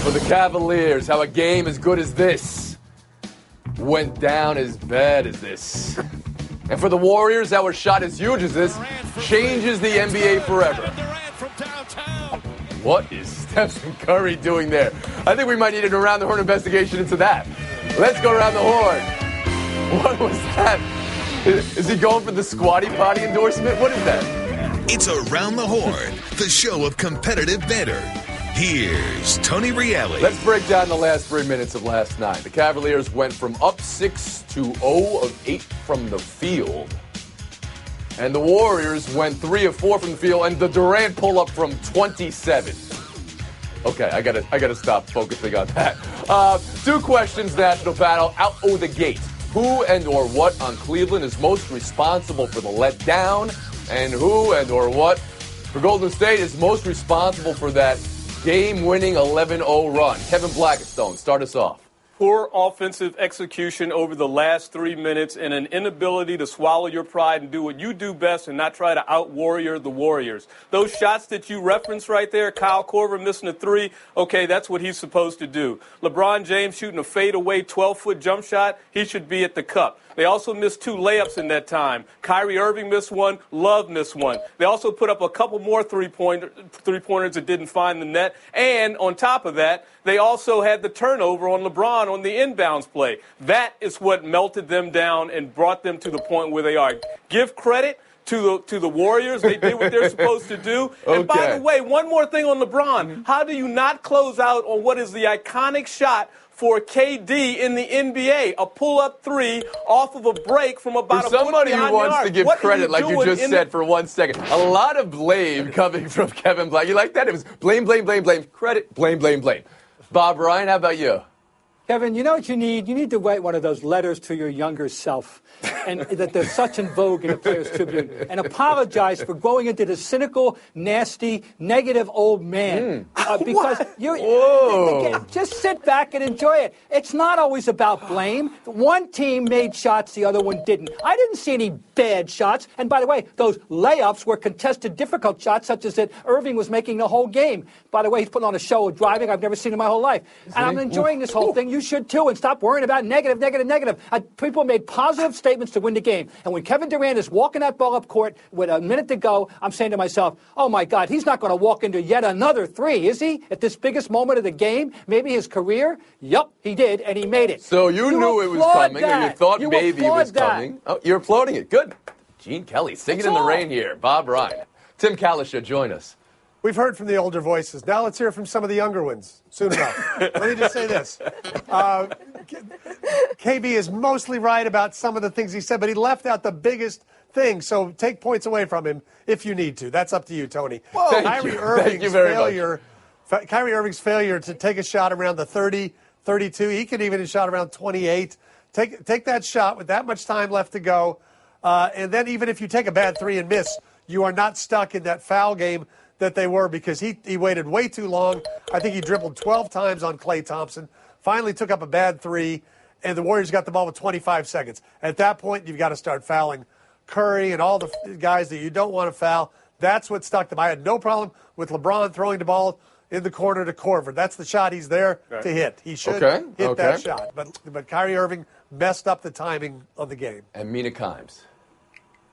For the Cavaliers, how a game as good as this went down as bad as this. And for the Warriors, how a shot as huge as this changes the NBA forever. What is Stephen Curry doing there? I think we might need an Around the Horn investigation into that. Let's go around the horn. What was that? Is he going for the squatty potty endorsement? What is that? It's Around the Horn, the show of competitive banter. Here's Tony Reali. Let's break down the last 3 minutes of last night. The Cavaliers went from up 6 to 0 of 8 from the field. And the Warriors went 3 of 4 from the field, and the Durant pull-up from 27. Okay, I gotta stop focusing on that. 2 questions, national panel, out of the gate. Who and or what on Cleveland is most responsible for the letdown? And who and or what for Golden State is most responsible for that game-winning 11-0 run? Kevin Blackstone, start us off. Poor offensive execution over the last 3 minutes and an inability to swallow your pride and do what you do best and not try to out-warrior the Warriors. Those shots that you referenced right there, Kyle Korver missing a 3, okay, that's what he's supposed to do. LeBron James shooting a fadeaway 12-foot jump shot, he should be at the cup. They also missed 2 layups in that time. Kyrie Irving missed 1. Love missed 1. They also put up a couple more three-pointers that didn't find the net. And on top of that, they also had the turnover on LeBron on the inbounds play. That is what melted them down and brought them to the point where they are. Give credit to the Warriors. They did what they're supposed to do. Okay. And by the way, one more thing on LeBron. How do you not close out on what is the iconic shot for KD in the NBA, a pull-up 3 off of a break from about a foot somebody who wants to give credit, like you just said, for 1 second. A lot of blame coming from Kevin Black. You like that? It was blame, blame, blame, blame, credit, blame, blame, blame. Bob Ryan, how about you? Kevin, you know what you need? You need to write one of those letters to your younger self, and that they're such in vogue in the Players Tribune, and apologize for growing into the cynical, nasty, negative old man. Because just sit back and enjoy it. It's not always about blame. One team made shots, the other one didn't. I didn't see any bad shots. And by the way, those layups were contested, difficult shots, such as that Irving was making the whole game. By the way, he's putting on a show of driving I've never seen in my whole life. And I'm enjoying this whole thing. You should too, and stop worrying about negative. People made positive statements to win the game. And when Kevin Durant is walking that ball up court with a minute to go, I'm saying to myself, oh my God, he's not going to walk into yet another 3, is he? At this biggest moment of the game, maybe his career? Yup, he did, and he made it. So you knew it was coming, or you thought maybe it was coming. Oh, you're applauding it. Good. Gene Kelly, singing in the rain here. Bob Ryan. Tim Kalisha, join us. We've heard from the older voices. Now let's hear from some of the younger ones soon enough. Let me just say this. KB is mostly right about some of the things he said, but he left out the biggest thing. So take points away from him if you need to. That's up to you, Tony. Kyrie Irving's failure to take a shot around the 30, 32. He could even have shot around 28. Take that shot with that much time left to go. And then even if you take a bad 3 and miss, you are not stuck in that foul game that they were, because he waited way too long. I think he dribbled 12 times on Klay Thompson, finally took up a bad 3, and the Warriors got the ball with 25 seconds. At that point, you've got to start fouling Curry and all the guys that you don't want to foul. That's what stuck them. I had no problem with LeBron throwing the ball in the corner to Korver. That's the shot he's there to hit. He should hit that shot. But Kyrie Irving messed up the timing of the game. And Mina Kimes.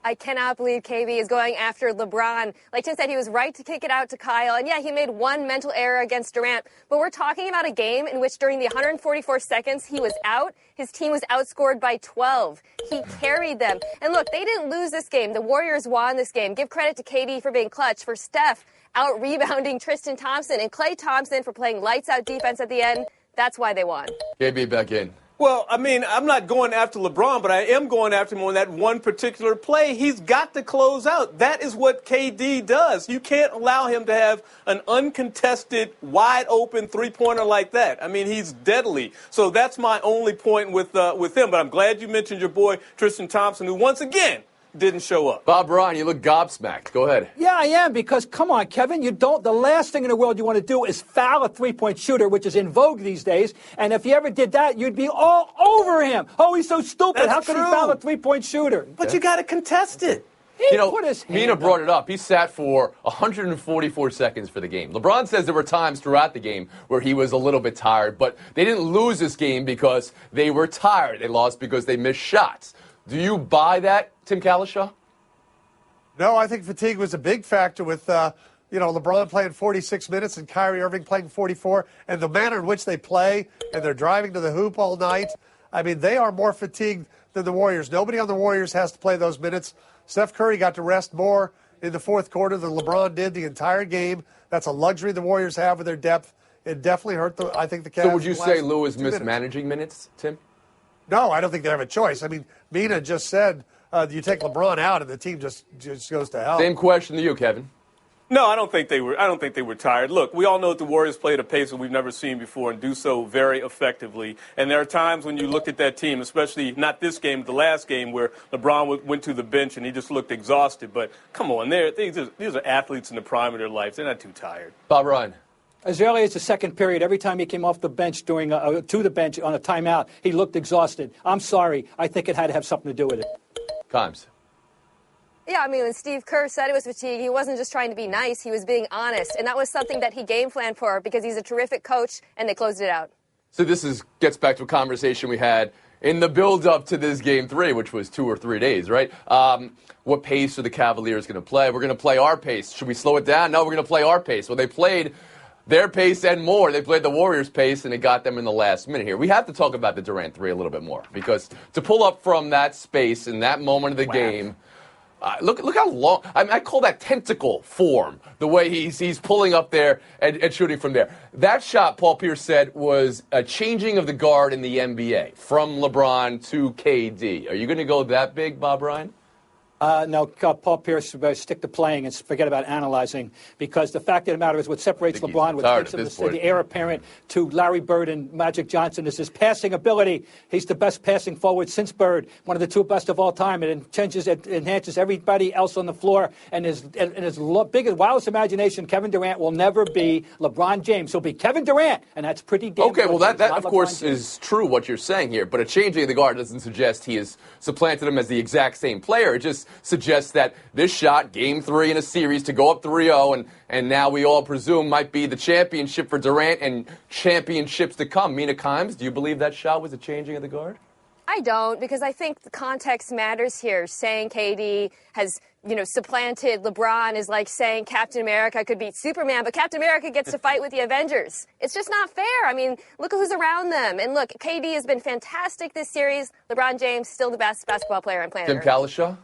I cannot believe KB is going after LeBron. Like Tim said, he was right to kick it out to Kyle. And yeah, he made one mental error against Durant. But we're talking about a game in which during the 144 seconds he was out, his team was outscored by 12. He carried them. And look, they didn't lose this game. The Warriors won this game. Give credit to KD for being clutch, for Steph out-rebounding Tristan Thompson, and Klay Thompson for playing lights-out defense at the end. That's why they won. KB back in. Well, I mean, I'm not going after LeBron, but I am going after him on that one particular play. He's got to close out. That is what KD does. You can't allow him to have an uncontested, wide-open three-pointer like that. I mean, he's deadly. So that's my only point with him. But I'm glad you mentioned your boy Tristan Thompson, who once again didn't show up. Bob Ryan, you look gobsmacked. Go ahead. Yeah, I am, because, come on, Kevin, the last thing in the world you want to do is foul a three-point shooter, which is in vogue these days. And if you ever did that, you'd be all over him. Oh, he's so stupid. How can he foul a three-point shooter? But you got to contest it. put his hand Mina brought up. it up. He sat for 144 seconds for the game. LeBron says there were times throughout the game where he was a little bit tired, but they didn't lose this game because they were tired. They lost because they missed shots. Do you buy that, Tim Kalishaw? No, I think fatigue was a big factor with, LeBron playing 46 minutes and Kyrie Irving playing 44, and the manner in which they play, and they're driving to the hoop all night. I mean, they are more fatigued than the Warriors. Nobody on the Warriors has to play those minutes. Steph Curry got to rest more in the fourth quarter than LeBron did the entire game. That's a luxury the Warriors have with their depth. It definitely hurt the Cavs. So would you say Lou is mismanaging minutes, Tim? No, I don't think they have a choice. I mean, Mina just said you take LeBron out and the team just goes to hell. Same question to you, Kevin. No, I don't think they were tired. Look, we all know that the Warriors play at a pace that we've never seen before and do so very effectively. And there are times when you looked at that team, especially not this game, but the last game, where LeBron went to the bench and he just looked exhausted. But come on, these are athletes in the prime of their lives. They're not too tired. Bob Ryan. As early as the second period, every time he came off the bench to the bench on a timeout, he looked exhausted. I'm sorry. I think it had to have something to do with it. Times. Yeah, I mean, when Steve Kerr said it was fatigue, he wasn't just trying to be nice. He was being honest. And that was something that he game planned for because he's a terrific coach, and they closed it out. So this gets back to a conversation we had in the build-up to this Game 3, which was 2 or 3 days, right? What pace are the Cavaliers going to play? We're going to play our pace. Should we slow it down? No, we're going to play our pace. Well, they played their pace and more. They played the Warriors' pace, and it got them in the last minute here. We have to talk about the Durant 3 a little bit more because to pull up from that space in that moment of the game – look how long. I call that tentacle form, the way he's pulling up there and shooting from there. That shot, Paul Pierce said, was a changing of the guard in the NBA from LeBron to KD. Are you going to go that big, Bob Ryan? No, Paul Pierce stick to playing and forget about analyzing, because the fact of the matter is what separates LeBron, what makes him the heir apparent to Larry Bird and Magic Johnson is his passing ability. He's the best passing forward since Bird, one of the two best of all time. It enhances everybody else on the floor. And his biggest, wildest imagination, Kevin Durant will never be LeBron James. He'll be Kevin Durant, and that's pretty damn Okay, good. well, that of course is true what you're saying here, but a changing of the guard doesn't suggest he has supplanted him as the exact same player. It just suggests that this shot, Game 3 in a series, to go up 3-0, and now we all presume might be the championship for Durant and championships to come. Mina Kimes, do you believe that shot was a changing of the guard? I don't, because I think the context matters here. Saying KD has, supplanted LeBron is like saying Captain America could beat Superman, but Captain America gets to fight with the Avengers. It's just not fair. I mean, look at who's around them. And look, KD has been fantastic this series. LeBron James, still the best basketball player on planet Tim Earth. Kalishaw?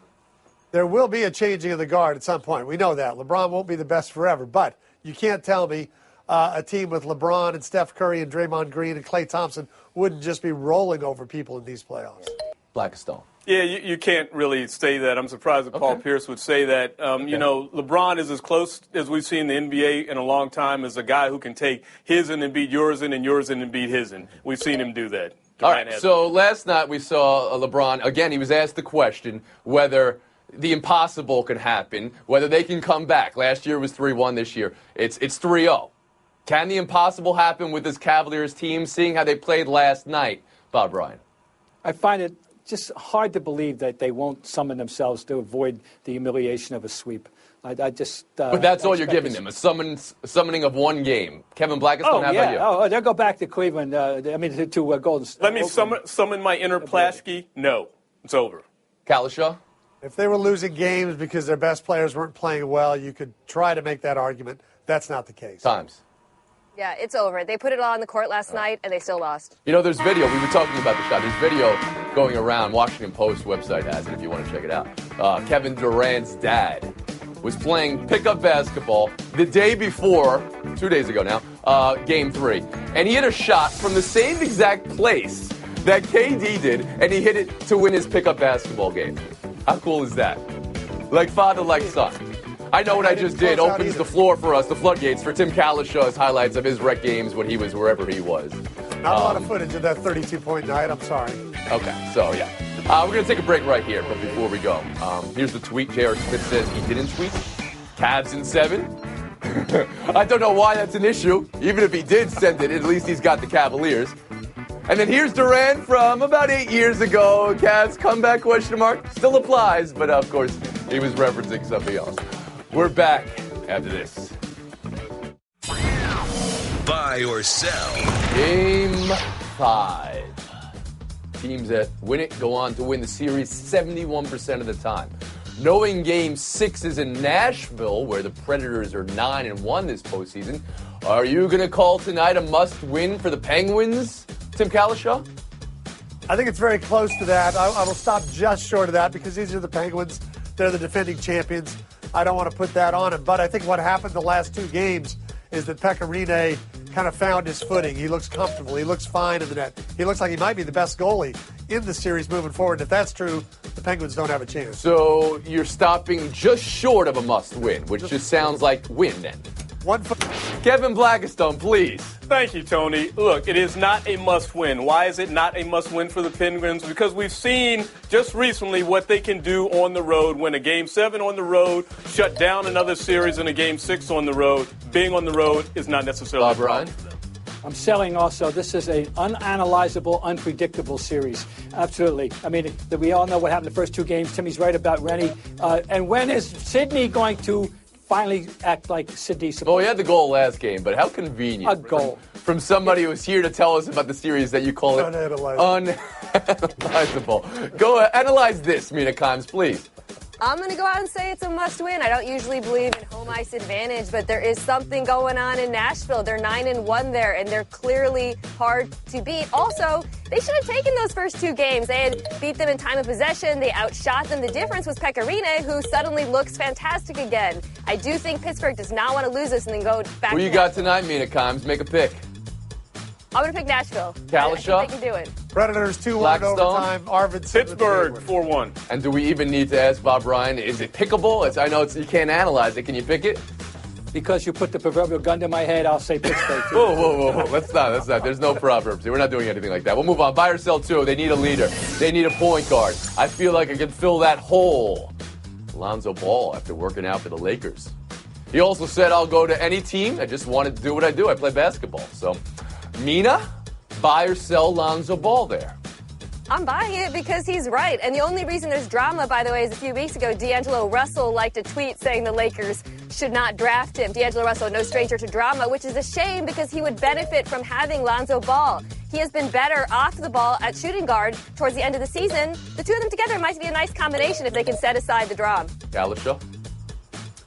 There will be a changing of the guard at some point. We know that. LeBron won't be the best forever, but you can't tell me a team with LeBron and Steph Curry and Draymond Green and Klay Thompson wouldn't just be rolling over people in these playoffs. Blackstone. Yeah, you can't really say that. I'm surprised that Paul Pierce would say that. LeBron is as close as we've seen the NBA in a long time as a guy who can take his in and beat yours in and yours in and beat his in. We've seen him do that. All right, so last night we saw LeBron. Again, he was asked the question whether the impossible can happen, whether they can come back. Last year was 3-1. This year it's 3-0. Can the impossible happen with this Cavaliers team, seeing how they played last night? Bob Ryan. I find it just hard to believe that they won't summon themselves to avoid the humiliation of a sweep. I just. But that's all you're giving them, a summoning of one game. Kevin Blackstone, how about you? Oh, they'll go back to Cleveland. To Golden State. Let me summon my inner Plaschke. No, it's over. Kalishaw? If they were losing games because their best players weren't playing well, you could try to make that argument. That's not the case. Times. Yeah, it's over. They put it all on the court last night, and they still lost. There's video. We were talking about the shot. There's video going around. Washington Post website has it if you want to check it out. Kevin Durant's dad was playing pickup basketball the day before, 2 days ago now, Game 3. And he hit a shot from the same exact place that KD did, and he hit it to win his pickup basketball game. How cool is that? Like father, like son. I know what I just did opens the floor for us, the floodgates, for Tim Kalishaw's highlights of his rec games when he was wherever he was. Not a lot of footage of that 32-point night. I'm sorry. Okay, so yeah. We're going to take a break right here, but before we go, here's the tweet. J.R. Smith says he didn't tweet. Cavs in 7. I don't know why that's an issue. Even if he did send it, at least he's got the Cavaliers. And then here's Durant from about 8 years ago. Cavs comeback question mark. Still applies, but of course He was referencing something else. We're back after this. Buy or sell. Game 5. Teams that win it go on to win the series 71% of the time. Knowing Game 6 is in Nashville, where the Predators are 9-1 this postseason, are you going to call tonight a must-win for the Penguins, Tim Kalishaw? I think it's very close to that. I will stop just short of that because these are the Penguins. They're the defending champions. I don't want to put that on them. But I think what happened the last 2 games is that Pekka Rinne kind of found his footing. He looks comfortable. He looks fine in the net. He looks like he might be the best goalie in the series moving forward. If that's true, the Penguins don't have a chance. So you're stopping just short of a must-win, which just sounds like win then. Kevin Blackistone, please. Thank you, Tony. Look, it is not a must-win. Why is it not a must-win for the Penguins? Because we've seen just recently what they can do on the road. Win a Game 7 on the road, shut down another series in a Game 6 on the road. Being on the road is not necessarily a problem. I'm selling also. This is an unanalyzable, unpredictable series. Absolutely. I mean, we all know what happened the first 2 games. Timmy's right about Rennie. And when is Sydney going to finally act like Sydney supposed to? Well, he had the goal last game, but how convenient. A goal. From somebody who's here to tell us about the series that you call it unanalyzable. Go analyze this, Mina Kimes, please. I'm going to go out and say it's a must-win. I don't usually believe in home ice advantage, but there is something going on in Nashville. They're 9-1 there, and they're clearly hard to beat. Also, they should have taken those first 2 games. They had beat them in time of possession. They outshot them. The difference was Pekka Rinne, who suddenly looks fantastic again. I do think Pittsburgh does not want to lose this and then go back. Who you got tonight, Mina Kimes? Make a pick. I'm going to pick Nashville. Kalishaw? I think they can do it. Predators 2-1 overtime. Arvidsson. Pittsburgh 4-1. And do we even need to ask Bob Ryan, is it pickable? I know you can't analyze it. Can you pick it? Because you put the proverbial gun to my head, I'll say Pittsburgh. Too. Whoa. Let's not. There's no proverbs here. We're not doing anything like that. We'll move on. Buy or sell, too. They need a leader. They need a point guard. I feel like I can fill that hole. Lonzo Ball, after working out for the Lakers. He also said, I'll go to any team. I just wanted to do what I do. I play basketball. So, Mina, buy or sell Lonzo Ball there? I'm buying it because he's right. And the only reason there's drama, by the way, is a few weeks ago, D'Angelo Russell liked a tweet saying the Lakers should not draft him. D'Angelo Russell, no stranger to drama, which is a shame because he would benefit from having Lonzo Ball. He has been better off the ball at shooting guard towards the end of the season. The 2 of them together might be a nice combination if they can set aside the drama. Kalishaw?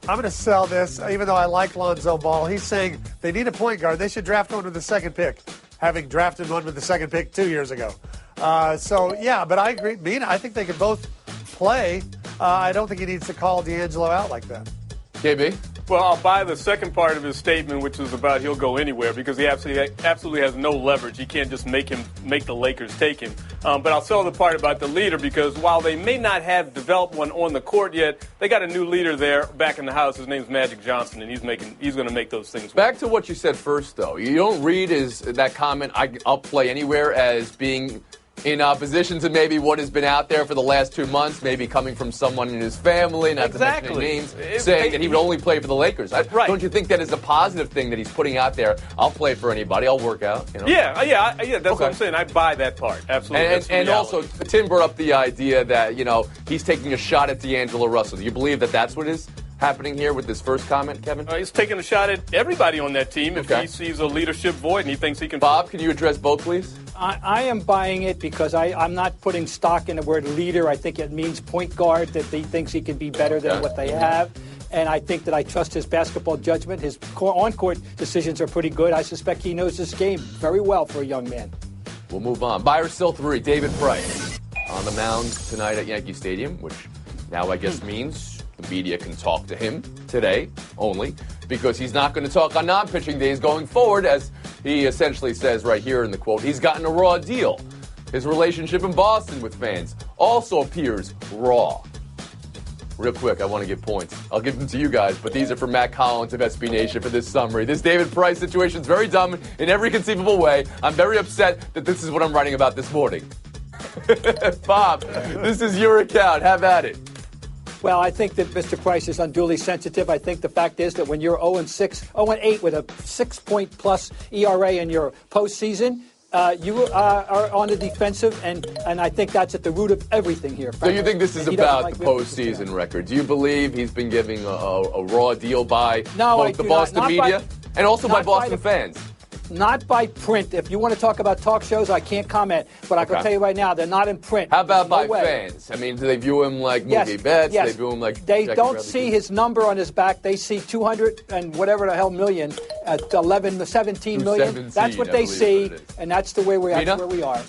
I'm going to sell this, even though I like Lonzo Ball. He's saying they need a point guard. They should draft one with the 2nd pick, having drafted one with the 2nd pick 2 years ago. But I agree. Mina, I think they could both play. I don't think he needs to call D'Angelo out like that. KB? Well, I'll buy the second part of his statement, which is about he'll go anywhere because he absolutely has no leverage. He can't just make the Lakers take him. But I'll sell the part about the leader because while they may not have developed one on the court yet, they got a new leader there back in the house. His name's Magic Johnson, and he's going to make those things work. Back to what you said first, though. You don't read that comment, I'll play anywhere, as being in opposition to maybe what has been out there for the last 2 months, maybe coming from someone in his family, not to mention names, saying that he would only play for the Lakers. Right. Don't you think that is a positive thing that he's putting out there? I'll play for anybody. I'll work out. You know? Yeah. That's what I'm saying. I buy that part. Absolutely. And also, Tim brought up the idea that, he's taking a shot at D'Angelo Russell. Do you believe that that's what is happening here with this first comment, Kevin? He's taking a shot at everybody on that team if he sees a leadership void and he thinks he can. Bob, can you address both, please? I am buying it because I'm not putting stock in the word leader. I think it means point guard, that he thinks he can be better than what they have. And I think that I trust his basketball judgment. His on-court decisions are pretty good. I suspect he knows this game very well for a young man. We'll move on. Buy or sell 3, David Price on the mound tonight at Yankee Stadium, which now I guess means the media can talk to him today only, because he's not going to talk on non-pitching days going forward, as he essentially says right here in the quote, he's gotten a raw deal. His relationship in Boston with fans also appears raw. Real quick, I want to give points. I'll give them to you guys, but these are for Matt Collins of SB Nation for this summary. This David Price situation is very dumb in every conceivable way. I'm very upset that this is what I'm writing about this morning. Bob, this is your account. Have at it. Well, I think that Mr. Price is unduly sensitive. I think the fact is that when you're 0-8 with a 6-point plus ERA in your postseason, You are on the defensive, and I think that's at the root of everything here. So you think this is about the postseason record? Do you believe he's been giving a raw deal by both the Boston media and also by Boston fans? Not by print. If you want to talk about talk shows, I can't comment. But I can tell you right now, they're not in print. How about by fans? I mean, do they view him like movie bets? Yes. They view him like they don't see his number on his back. They see 200 and whatever the hell million, 11, 17 million. That's what they see, and that's the way we are.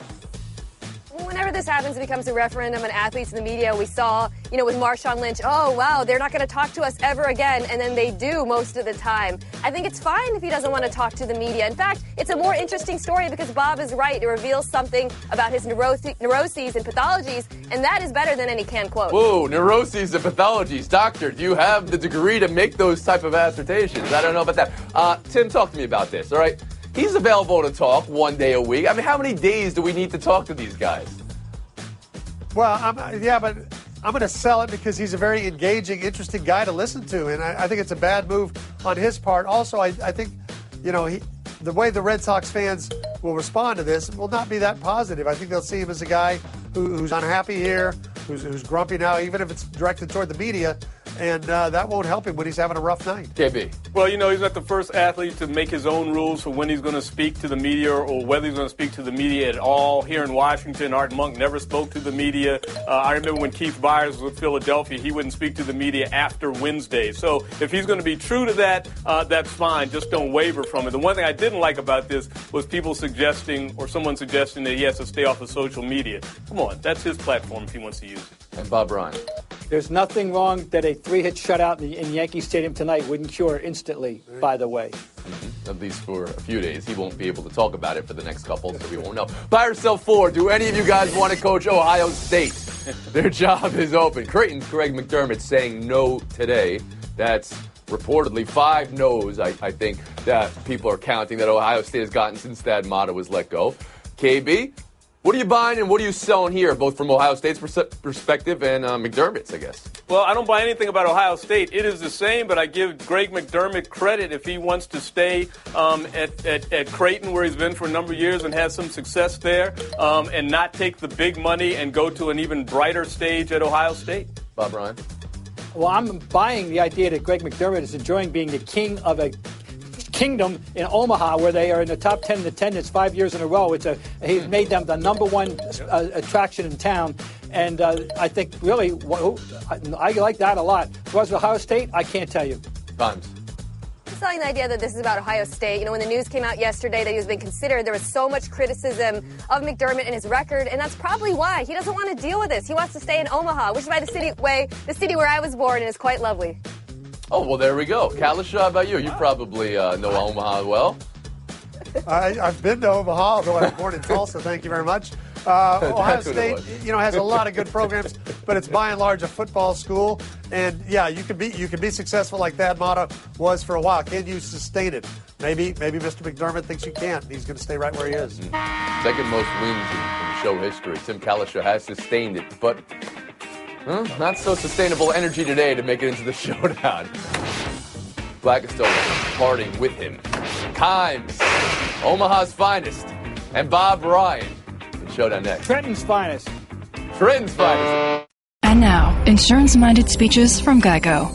Whenever this happens, it becomes a referendum on athletes in the media. We saw, with Marshawn Lynch, oh, wow, they're not going to talk to us ever again. And then they do most of the time. I think it's fine if he doesn't want to talk to the media. In fact, it's a more interesting story because Bob is right. It reveals something about his neuroses and pathologies, and that is better than any canned quote. Whoa, neuroses and pathologies. Doctor, do you have the degree to make those type of assertions? I don't know about that. Tim, talk to me about this, all right? He's available to talk 1 day a week. I mean, how many days do we need to talk to these guys? Well, but I'm going to sell it because he's a very engaging, interesting guy to listen to, and I think it's a bad move on his part. Also, I think, the way the Red Sox fans will respond to this will not be that positive. I think they'll see him as a guy who's unhappy here, who's grumpy now, even if it's directed toward the media. And that won't help him when he's having a rough night. KB. Well, he's not the first athlete to make his own rules for when he's going to speak to the media or whether he's going to speak to the media at all. Here in Washington, Art Monk never spoke to the media. I remember when Keith Byers was with Philadelphia, he wouldn't speak to the media after Wednesday. So if he's going to be true to that, that's fine. Just don't waver from it. The one thing I didn't like about this was people suggesting or someone suggesting that he has to stay off of social media. Come on, that's his platform if he wants to use it. And Bob Ryan. There's nothing wrong that a 3-hit shutout in Yankee Stadium tonight wouldn't cure instantly, by the way. Mm-hmm. At least for a few days. He won't be able to talk about it for the next couple, so we won't know. Buy or sell 4. Do any of you guys want to coach Ohio State? Their job is open. Creighton's Greg McDermott saying no today. That's reportedly 5 no's, I think, that people are counting that Ohio State has gotten since Thad Matta was let go. KB? What are you buying and what are you selling here, both from Ohio State's perspective and McDermott's, I guess? Well, I don't buy anything about Ohio State. It is the same, but I give Greg McDermott credit if he wants to stay at Creighton, where he's been for a number of years and has some success there, and not take the big money and go to an even brighter stage at Ohio State. Bob Ryan? Well, I'm buying the idea that Greg McDermott is enjoying being the king of a kingdom in Omaha, where they are in the top 10 in attendance 5 years in a row. He's made them the number one attraction in town, and I think really I like that a lot. Was Ohio State? I can't tell you. Times. I'm selling the idea that this is about Ohio State. When the news came out yesterday that he was being considered, there was so much criticism of McDermott and his record, and that's probably why he doesn't want to deal with this. He wants to stay in Omaha, which is the city where I was born, and is quite lovely. Oh, well, there we go. Kalisha, how about you? You probably know Omaha well. I've been to Omaha, although I was born in Tulsa. Thank you very much. Ohio State, has a lot of good programs, but it's by and large a football school. And yeah, you can be successful like Thad Matta was for a while. Can you sustain it? Maybe Mr. McDermott thinks you can't. He's going to stay right where he is. Second most wins in show history. Tim Kalisha has sustained it, but not so sustainable energy today to make it into the showdown. Blackistone parting with him. Times, Omaha's finest, and Bob Ryan. Showdown next. Trenton's finest. Trenton's finest. And now, insurance-minded speeches from Geico.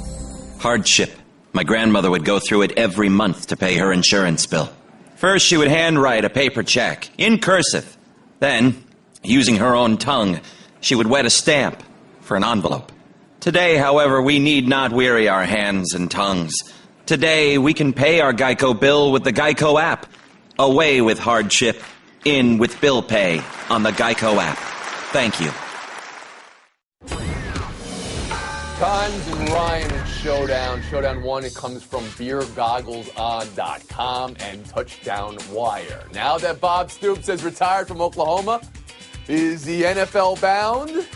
Hardship. My grandmother would go through it every month to pay her insurance bill. First, she would handwrite a paper check, in cursive. Then, using her own tongue, she would wet a stamp for an envelope. Today, however, we need not weary our hands and tongues. Today, we can pay our Geico bill with the Geico app. Away with hardship. In with bill pay on the Geico app. Thank you. Times and Ryan and Showdown. Showdown 1, it comes from beergoggleson.com and Touchdown Wire. Now that Bob Stoops has retired from Oklahoma, is the NFL bound?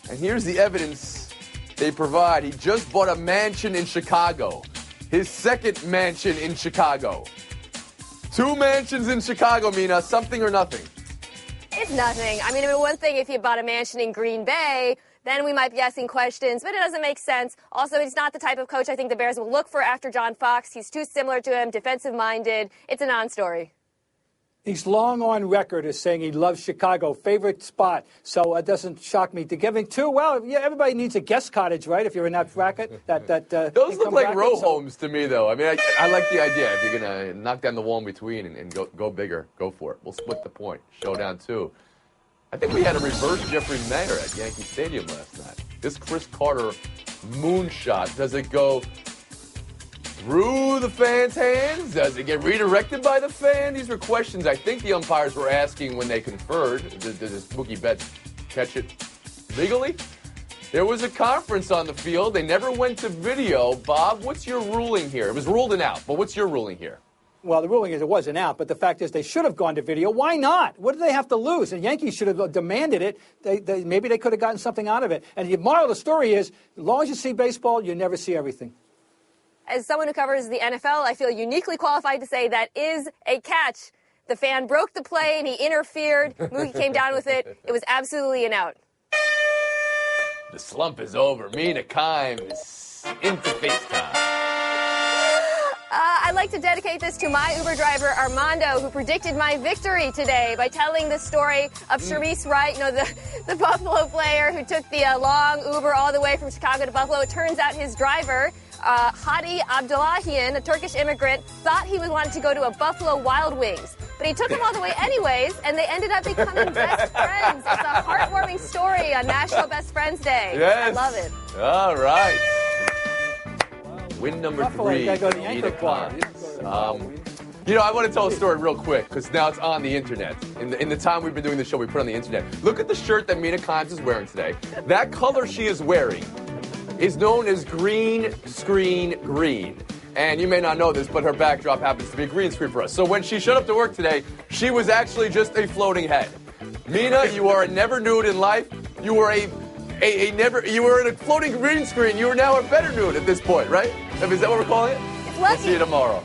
And here's the evidence they provide. He just bought a mansion in Chicago. His second mansion in Chicago. 2 mansions in Chicago, Mina. Something or nothing? It's nothing. I mean, one thing if you bought a mansion in Green Bay, then we might be asking questions, but it doesn't make sense. Also, he's not the type of coach I think the Bears will look for after John Fox. He's too similar to him, defensive-minded. It's a non-story. He's long on record as saying he loves Chicago, favorite spot. So it doesn't shock me. To give him two, well, yeah, everybody needs a guest cottage, right? If you're in that bracket, those look like row homes to me, though. I mean, I like the idea. If you're gonna knock down the wall in between and go bigger, go for it. We'll split the point. Showdown 2. I think we had a reverse Jeffrey Mayer at Yankee Stadium last night. This Chris Carter moonshot, does it go through the fans' hands? Does it get redirected by the fan? These were questions I think the umpires were asking when they conferred. Does this Mookie Betts catch it legally? There was a conference on the field. They never went to video. Bob, what's your ruling here? It was ruled an out, but what's your ruling here? Well, the ruling is it wasn't out, but the fact is they should have gone to video. Why not? What do they have to lose? And Yankees should have demanded it. Maybe they could have gotten something out of it. And the moral of the story is, as long as you see baseball, you never see everything. As someone who covers the NFL, I feel uniquely qualified to say that is a catch. The fan broke the play and he interfered. Mookie came down with it. It was absolutely an out. The slump is over. Mina Kimes into FaceTime. I'd like to dedicate this to my Uber driver, Armando, who predicted my victory today by telling the story of Sharice Wright, the Buffalo player who took the long Uber all the way from Chicago to Buffalo. It turns out his driver, Hadi Abdullahian, a Turkish immigrant, thought he wanted to go to a Buffalo Wild Wings. But he took him all the way anyways, and they ended up becoming best friends. It's a heartwarming story on National Best Friends Day. Yes. I love it. All right. Win number Buffalo, 3. you gotta go to the Yankee Choir. I want to tell a story real quick because now it's on the internet. In the time we've been doing the show, we put it on the internet. Look at the shirt that Mina Kimes is wearing today. That color she is wearing is known as green screen green. And you may not know this, but her backdrop happens to be a green screen for us. So when she showed up to work today, she was actually just a floating head. Mina, you are a never nude in life. You were you were in a floating green screen. You are now a better nude at this point, right? Is that what we're calling it? It's lucky. We'll see you tomorrow.